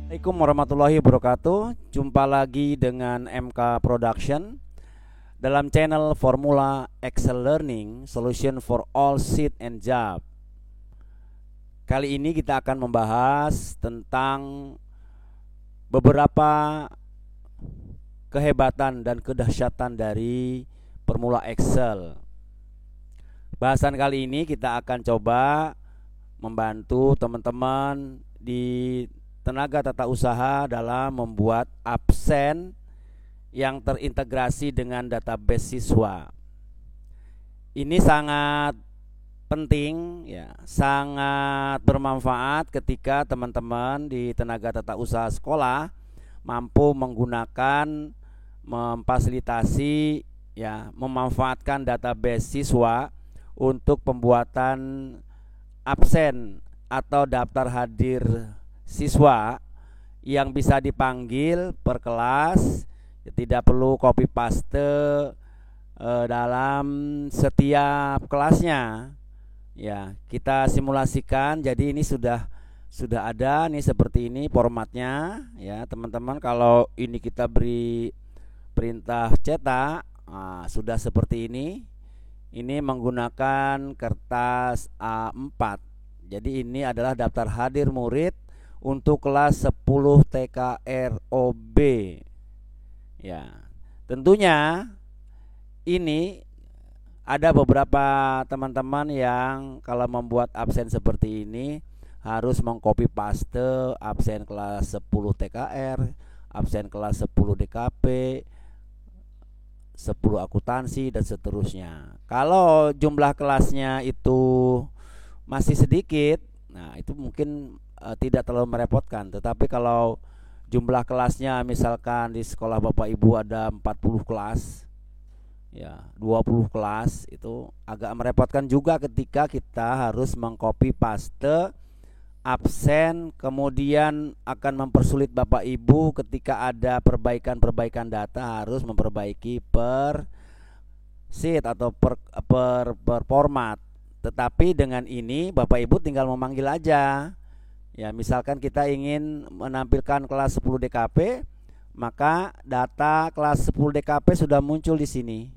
Assalamualaikum warahmatullahi wabarakatuh. Jumpa lagi dengan MK Production dalam channel Formula Excel Learning Solution for All Seat and Job. Kali ini kita akan membahas tentang beberapa kehebatan dan kedahsyatan dari Formula Excel. Bahasan kali ini kita akan coba membantu teman-teman di tenaga tata usaha dalam membuat absen yang terintegrasi dengan database siswa. Ini sangat penting ya, sangat bermanfaat ketika teman-teman di tenaga tata usaha sekolah mampu menggunakan, memfasilitasi ya, memanfaatkan database siswa untuk pembuatan absen atau daftar hadir siswa yang bisa dipanggil per kelas, tidak perlu copy paste dalam setiap kelasnya. Ya, kita simulasikan. Jadi ini sudah ada nih, seperti ini formatnya ya, teman-teman. Kalau ini kita beri perintah cetak, sudah seperti ini. Ini menggunakan kertas A4. Jadi ini adalah daftar hadir murid untuk kelas 10 TKROB. Ya, tentunya ini ada beberapa teman-teman yang kalau membuat absen seperti ini harus mengcopy paste absen kelas 10 TKR, absen kelas 10 DKP, 10 akuntansi dan seterusnya. Kalau jumlah kelasnya itu masih sedikit, nah itu mungkin tidak terlalu merepotkan. Tetapi kalau jumlah kelasnya misalkan di sekolah Bapak Ibu ada 40 kelas, ya 20 kelas, itu agak merepotkan juga ketika kita harus mengcopy paste absen, kemudian akan mempersulit Bapak Ibu ketika ada perbaikan data, harus memperbaiki per sheet atau per format. Tetapi dengan ini Bapak Ibu tinggal memanggil aja. Ya, misalkan kita ingin menampilkan kelas 10 DKP, maka data kelas 10 DKP sudah muncul di sini.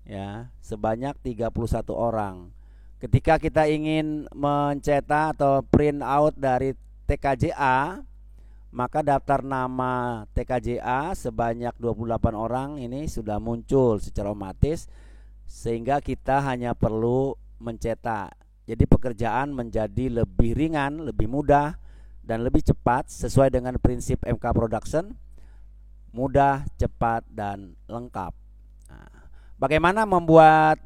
Ya, sebanyak 31 orang. Ketika kita ingin mencetak atau print out dari TKJA, maka daftar nama TKJA sebanyak 28 orang ini sudah muncul secara otomatis, sehingga kita hanya perlu mencetak. Jadi pekerjaan menjadi lebih ringan, lebih mudah, dan lebih cepat sesuai dengan prinsip MK Production, mudah, cepat, dan lengkap. Nah, bagaimana membuat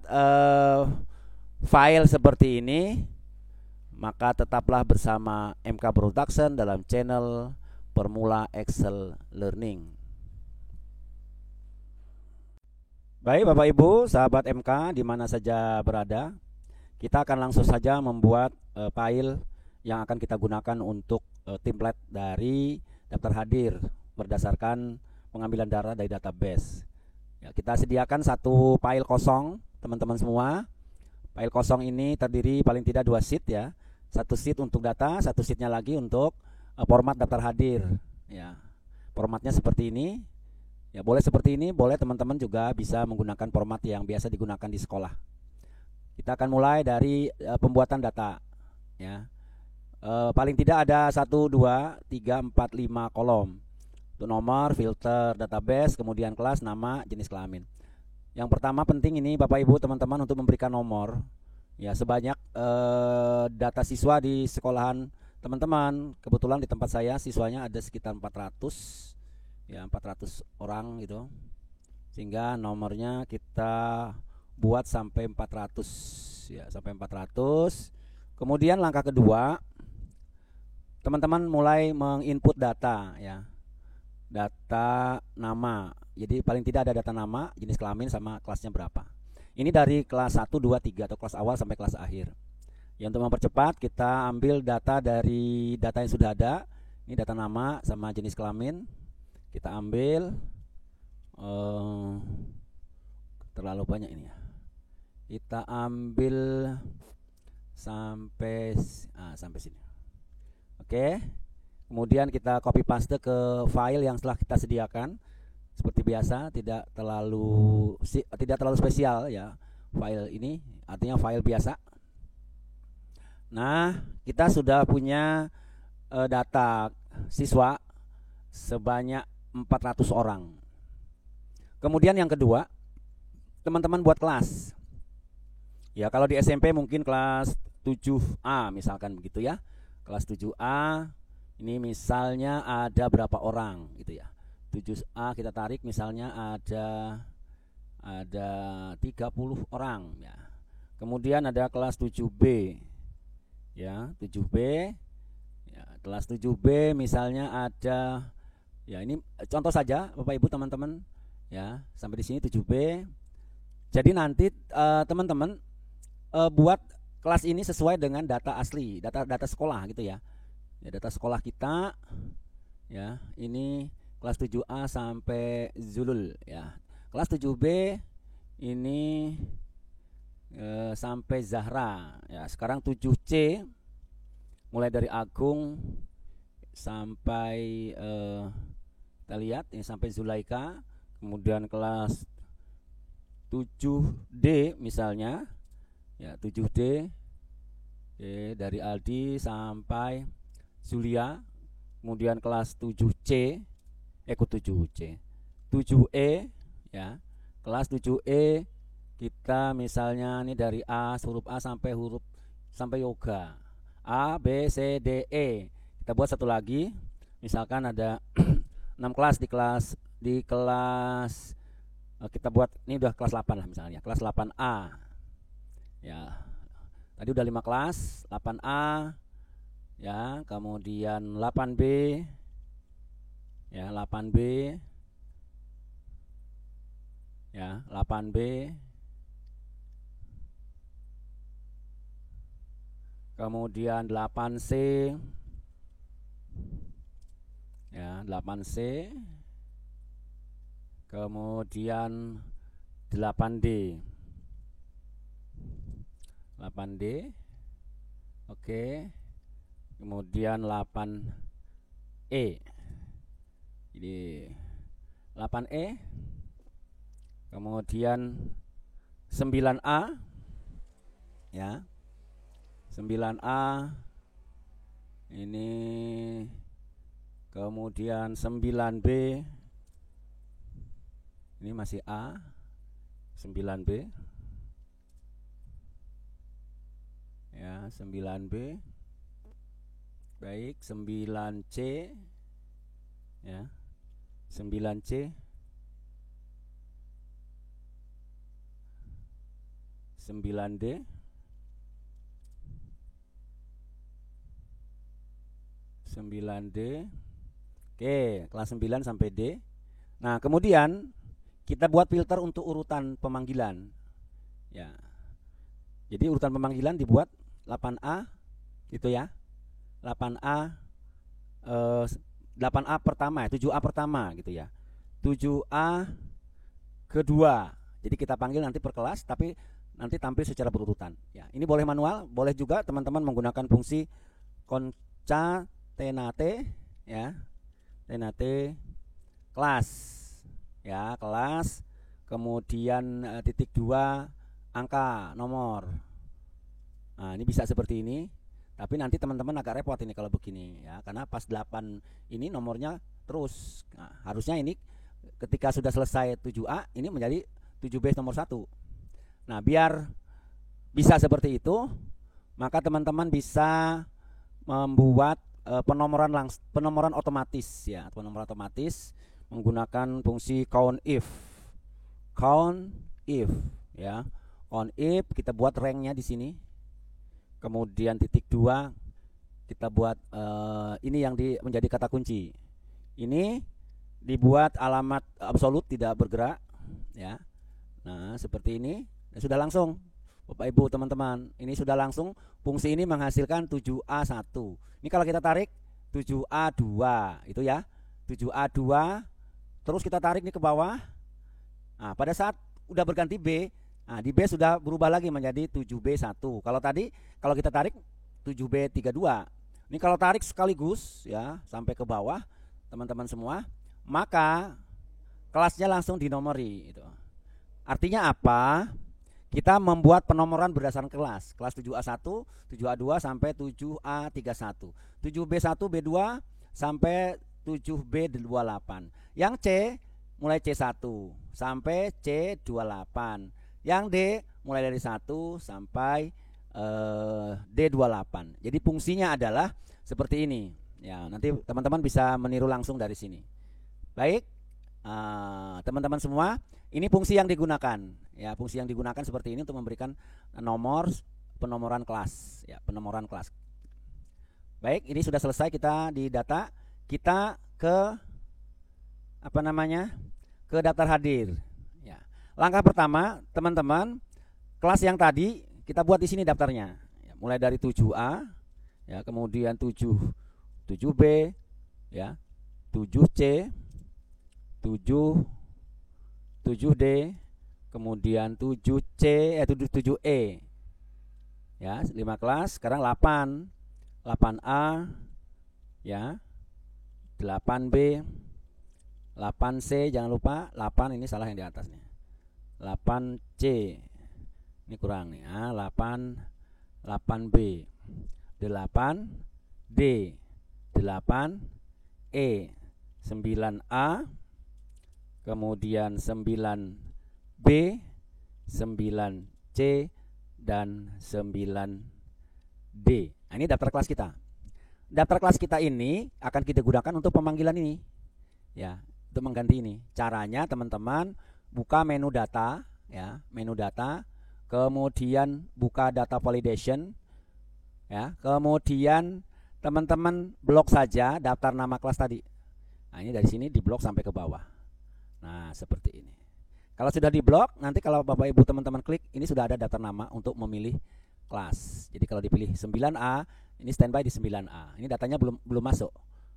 file seperti ini? Maka tetaplah bersama MK Production dalam channel Formula Excel Learning. Baik Bapak Ibu, sahabat MK di mana saja berada, kita akan langsung saja membuat file yang akan kita gunakan untuk template dari daftar hadir berdasarkan pengambilan data dari database. Ya, kita sediakan satu file kosong, teman-teman semua. File kosong ini terdiri paling tidak 2 sheet ya. Satu sheet untuk data, satu sheetnya lagi untuk format daftar hadir. Ya, formatnya seperti ini. Ya, boleh seperti ini, boleh teman-teman juga bisa menggunakan format yang biasa digunakan di sekolah. Kita akan mulai dari pembuatan data ya. Paling tidak ada 1, 2, 3, 4, 5 kolom. Untuk nomor, filter, database, kemudian kelas, nama, jenis kelamin. Yang pertama penting ini Bapak Ibu teman-teman untuk memberikan nomor. Ya, sebanyak data siswa di sekolahan teman-teman. Kebetulan di tempat saya siswanya ada sekitar 400 ya, 400 orang gitu. Sehingga nomornya kita buat sampai 400 ya, sampai 400. Kemudian langkah kedua, teman-teman mulai menginput data ya. Data nama. Jadi paling tidak ada data nama, jenis kelamin sama kelasnya berapa. Ini dari kelas 1, 2, 3 atau kelas awal sampai kelas akhir. Ya, untuk mempercepat kita ambil data dari data yang sudah ada. Ini data nama sama jenis kelamin. Kita ambil terlalu banyak ini ya. Kita ambil sampai sini. Oke. Kemudian kita copy paste ke file yang telah kita sediakan. Seperti biasa, tidak terlalu spesial ya file ini, artinya file biasa. Nah, kita sudah punya data siswa sebanyak 400 orang. Kemudian yang kedua, teman-teman buat kelas. Ya, kalau di SMP mungkin kelas 7A misalkan begitu ya. Kelas 7A ini misalnya ada berapa orang gitu ya. 7A kita tarik misalnya ada 30 orang ya. Kemudian ada kelas 7B. Ya, 7B. Ya, kelas 7B misalnya ada, ya ini contoh saja Bapak Ibu teman-teman ya, sampai di sini 7B. Jadi nanti teman-teman buat kelas ini sesuai dengan data asli, data sekolah gitu ya. Ya, data sekolah kita ya, ini kelas 7A sampai Zulul ya. Kelas 7B ini sampai Zahra ya. Sekarang 7C mulai dari Agung sampai kita lihat ini sampai Zulaika. Kemudian kelas 7D misalnya ya, 7D dari Aldi sampai Zulia. Kemudian kelas 7C 7C 7E ya, kelas 7E kita misalnya ini dari huruf A sampai yoga, A B C D E. Kita buat satu lagi, misalkan ada 6 kelas di kelas kita buat ini udah kelas 8 lah misalnya, kelas 8A ya. Tadi udah 5 kelas, 8A ya, kemudian 8B ya, 8B ya, 8B, kemudian 8C ya, 8C, kemudian 8D 8D, oke. Kemudian 8E, jadi 8E, kemudian 9A ya, 9A ini, kemudian 9B ini masih A, 9B ya, 9B. Baik, 9C ya, 9C, 9D, 9D. Oke, kelas 9 sampai D. Nah, kemudian kita buat filter untuk urutan pemanggilan ya. Jadi urutan pemanggilan dibuat 8A gitu ya. 8A 8A pertama ya, 7A pertama gitu ya. 7A kedua. Jadi kita panggil nanti per kelas, tapi nanti tampil secara berurutan ya. Ini boleh manual, boleh juga teman-teman menggunakan fungsi concatenate ya. Tenate kelas ya, kelas, kemudian titik 2 angka nomor. Nah, ini bisa seperti ini. Tapi nanti teman-teman agak repot ini kalau begini ya, karena pas 8 ini nomornya terus. Nah, harusnya ini ketika sudah selesai 7A ini menjadi 7B nomor 1. Nah, biar bisa seperti itu, maka teman-teman bisa membuat penomoran otomatis ya, penomoran otomatis menggunakan fungsi count if ya. Count if kita buat ranknya di sini. Kemudian titik 2 kita buat ini yang menjadi kata kunci. Ini dibuat alamat absolut tidak bergerak ya. Nah, seperti ini. Dan sudah langsung Bapak Ibu teman-teman, ini sudah langsung fungsi ini menghasilkan 7A1. Ini kalau kita tarik 7A2 itu ya. 7A2 terus kita tarik ini ke bawah. Nah, pada saat udah berganti B, nah di B sudah berubah lagi menjadi 7B1. Kalau tadi kalau kita tarik 7B32. Ini kalau tarik sekaligus ya sampai ke bawah teman-teman semua, maka kelasnya langsung dinomori itu. Artinya apa? Kita membuat penomoran berdasarkan kelas 7A1, 7A2 sampai 7A31, 7B1, B2 sampai 7B28. Yang C mulai C1 sampai C28. Yang D mulai dari 1 sampai D28. Jadi fungsinya adalah seperti ini. Ya, nanti teman-teman bisa meniru langsung dari sini. Baik, teman-teman semua, ini fungsi yang digunakan. Ya, fungsi yang digunakan seperti ini untuk memberikan nomor penomoran kelas. Ya, penomoran kelas. Baik, ini sudah selesai kita di data. Kita ke apa namanya? Ke daftar hadir. Ya. Langkah pertama, teman-teman, kelas yang tadi kita buat di sini daftarnya. Ya, mulai dari 7A, ya, kemudian 7B, ya, 7C, 7D, kemudian 7E, ya, 5 kelas. Sekarang 8A, ya, 8B, 8C, jangan lupa 8 ini salah yang di atas nih. 8C ini kurang nih, 8B, 8D, 8E, 9A, kemudian 9B, 9C, dan 9D. Nah, ini daftar kelas kita. Daftar kelas kita ini akan kita gunakan untuk pemanggilan ini, ya, untuk mengganti ini. Caranya teman-teman buka menu data, ya, menu data. Kemudian buka data validation, ya, kemudian teman-teman blok saja daftar nama kelas tadi. Nah, ini dari sini diblok sampai ke bawah. Nah, seperti ini. Kalau sudah diblok, nanti kalau Bapak Ibu teman-teman klik, ini sudah ada daftar nama untuk memilih kelas. Jadi kalau dipilih 9A, ini standby di 9A. Ini datanya belum masuk.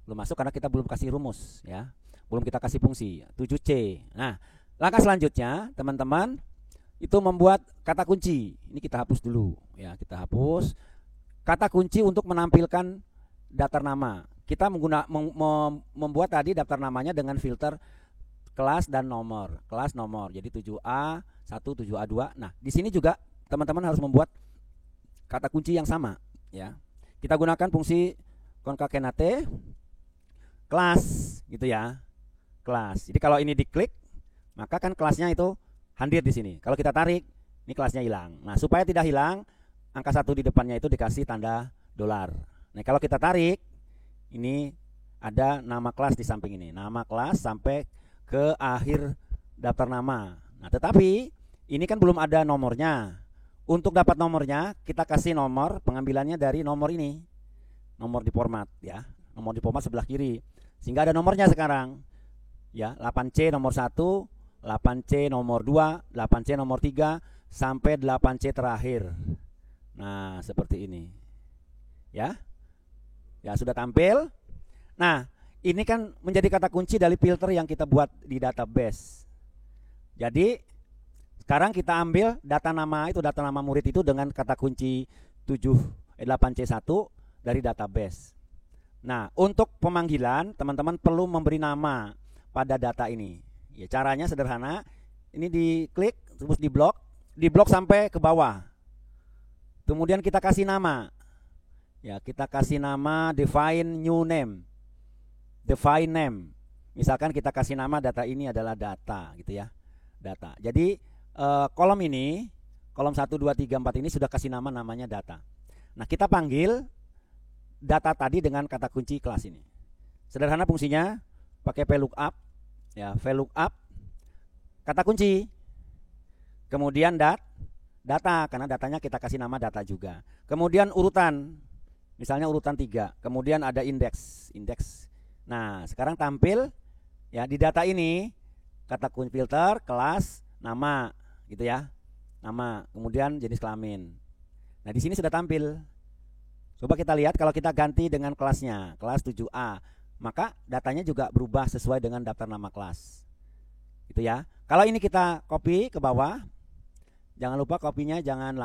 Belum masuk karena kita belum kasih rumus, ya. Belum kita kasih fungsi. 7C. Nah, langkah selanjutnya, teman-teman, itu membuat kata kunci. Ini kita hapus dulu, ya, kita hapus kata kunci untuk menampilkan daftar nama. Kita membuat tadi daftar namanya dengan filter kelas dan nomor, kelas nomor. Jadi 7A1, 7A2. Nah, di sini juga teman-teman harus membuat kata kunci yang sama, ya. Kita gunakan fungsi concatenate kelas, gitu ya. Kelas. Jadi kalau ini diklik, maka kan kelasnya itu hadir di sini. Kalau kita tarik, ini kelasnya hilang. Nah, supaya tidak hilang, angka 1 di depannya itu dikasih tanda $. Nah, kalau kita tarik, ini ada nama kelas di samping ini. Nama kelas sampai ke akhir daftar nama. Nah, tetapi ini kan belum ada nomornya. Untuk dapat nomornya, kita kasih nomor pengambilannya dari nomor ini. Nomor di format, ya. Nomor di format sebelah kiri. Sehingga ada nomornya sekarang. Ya, 8C nomor 1, 8C nomor 2, 8C nomor 3, sampai 8C terakhir. Nah, seperti ini. Ya. Ya, sudah tampil. Nah, ini kan menjadi kata kunci dari filter yang kita buat di database. Jadi, sekarang kita ambil data nama itu, data nama murid itu dengan kata kunci 8C1 dari database. Nah, untuk pemanggilan, teman-teman perlu memberi nama pada data ini. Ya, caranya sederhana. Ini diklik, terus diblok sampai ke bawah. Kemudian kita kasih nama. Ya, kita kasih nama define new name. Define name. Misalkan kita kasih nama data ini adalah data, gitu ya. Data. Jadi kolom ini, kolom 1 2 3 4 ini sudah kasih namanya data. Nah, kita panggil data tadi dengan kata kunci kelas ini. Sederhana fungsinya, pakai VLOOKUP, ya, VLOOKUP kata kunci. Kemudian data, karena datanya kita kasih nama data juga. Kemudian urutan. Misalnya urutan 3. Kemudian ada indeks. Nah, sekarang tampil, ya, di data ini kata kunci filter kelas nama, gitu ya. Nama, kemudian jenis kelamin. Nah, di sini sudah tampil. Coba kita lihat kalau kita ganti dengan kelasnya, kelas 7A, maka datanya juga berubah sesuai dengan daftar nama kelas. Gitu ya. Kalau ini kita copy ke bawah, jangan lupa kopinya jangan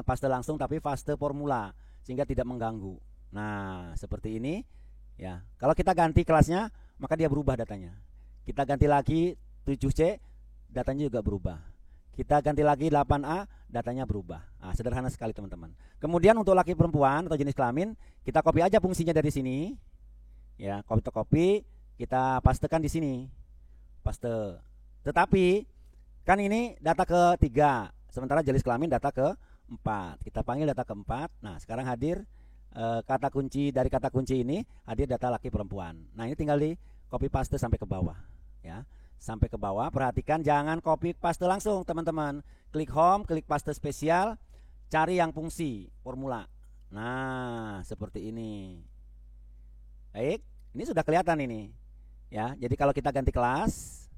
paste langsung, tapi paste formula sehingga tidak mengganggu. Nah, seperti ini ya. Kalau kita ganti kelasnya, maka dia berubah datanya. Kita ganti lagi 7C, datanya juga berubah. Kita ganti lagi 8A, datanya berubah. Nah, sederhana sekali teman-teman. Kemudian untuk laki perempuan atau jenis kelamin, kita copy aja fungsinya dari sini. Ya, copy, kita pastekan di sini. Paste. Tetapi kan ini data ke-3, sementara jenis kelamin data ke-4. Kita panggil data ke-4. Nah, sekarang hadir kata kunci dari kata kunci ini hadir data laki perempuan. Nah, ini tinggal di copy paste sampai ke bawah, ya. Sampai ke bawah, perhatikan jangan copy paste langsung, teman-teman. Klik home, klik paste spesial, cari yang fungsi formula. Nah, seperti ini. Baik, ini sudah kelihatan ini. Ya, jadi kalau kita ganti kelas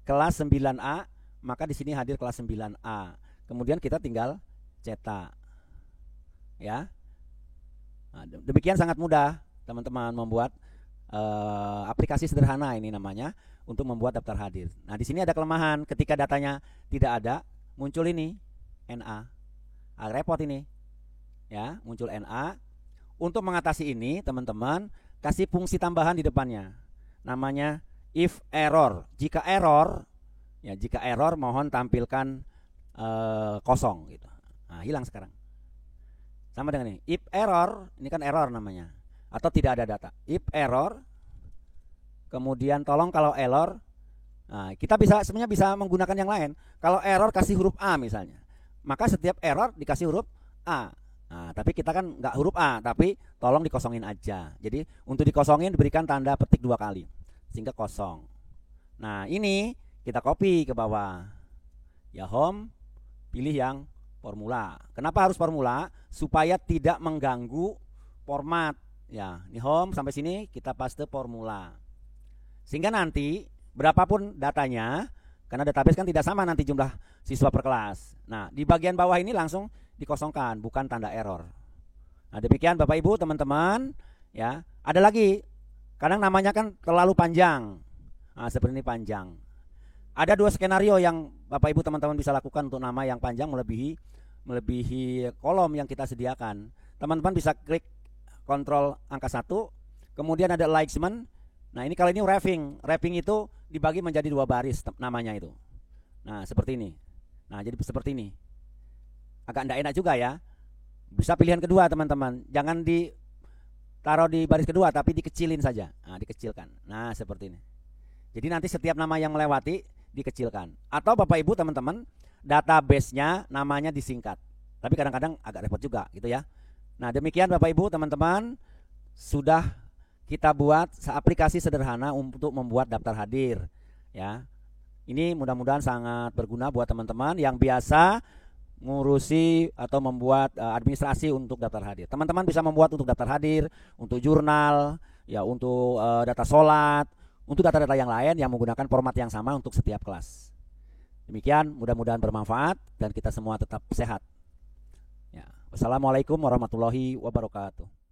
9A, maka di sini hadir kelas 9A. Kemudian kita tinggal cetak. Ya. Nah, demikian sangat mudah, teman-teman, membuat aplikasi sederhana ini namanya untuk membuat daftar hadir. Nah, di sini ada kelemahan, ketika datanya tidak ada, muncul ini NA. Repot ini. Ya, muncul NA. Untuk mengatasi ini, teman-teman, kasih fungsi tambahan di depannya. Namanya if error. Jika error, mohon tampilkan kosong gitu. Nah, hilang sekarang. Sama dengan ini. If error, ini kan error namanya. Atau tidak ada data. If error, kemudian tolong kalau error, nah, kita sebenarnya bisa menggunakan yang lain. Kalau error kasih huruf A misalnya, maka setiap error dikasih huruf A. Nah, tapi kita kan nggak huruf A, tapi tolong dikosongin aja. Jadi untuk dikosongin diberikan tanda petik 2 kali, sehingga kosong. Nah, ini kita copy ke bawah. Ya, home, pilih yang formula. Kenapa harus formula? Supaya tidak mengganggu format. Ya, ini home sampai sini kita paste formula. Sehingga nanti berapapun datanya, karena database kan tidak sama nanti jumlah siswa per kelas. Nah, di bagian bawah ini langsung dikosongkan, bukan tanda error. Nah, demikian Bapak Ibu, teman-teman, ya. Ada lagi, kadang namanya kan terlalu panjang. Nah, seperti ini panjang. Ada 2 skenario yang Bapak Ibu teman-teman bisa lakukan untuk nama yang panjang melebihi kolom yang kita sediakan. Teman-teman bisa klik kontrol angka 1, kemudian ada alignment. Nah, ini kalau ini wrapping itu dibagi menjadi 2 baris namanya itu. Nah, seperti ini. Nah, jadi seperti ini. Agak enggak enak juga ya. Bisa pilihan kedua, teman-teman. Jangan ditaruh di baris kedua, tapi dikecilin saja. Nah, dikecilkan. Nah, seperti ini. Jadi nanti setiap nama yang melewati dikecilkan. Atau Bapak Ibu teman-teman, database-nya namanya disingkat. Tapi kadang-kadang agak repot juga gitu ya. Nah, demikian Bapak Ibu teman-teman, sudah kita buat aplikasi sederhana untuk membuat daftar hadir, ya. Ini mudah-mudahan sangat berguna buat teman-teman yang biasa ngurusi atau membuat administrasi untuk daftar hadir. Teman-teman bisa membuat untuk daftar hadir, untuk jurnal, ya, untuk data sholat, untuk data-data yang lain yang menggunakan format yang sama untuk setiap kelas. Demikian, mudah-mudahan bermanfaat dan kita semua tetap sehat. Ya. Wassalamualaikum warahmatullahi wabarakatuh.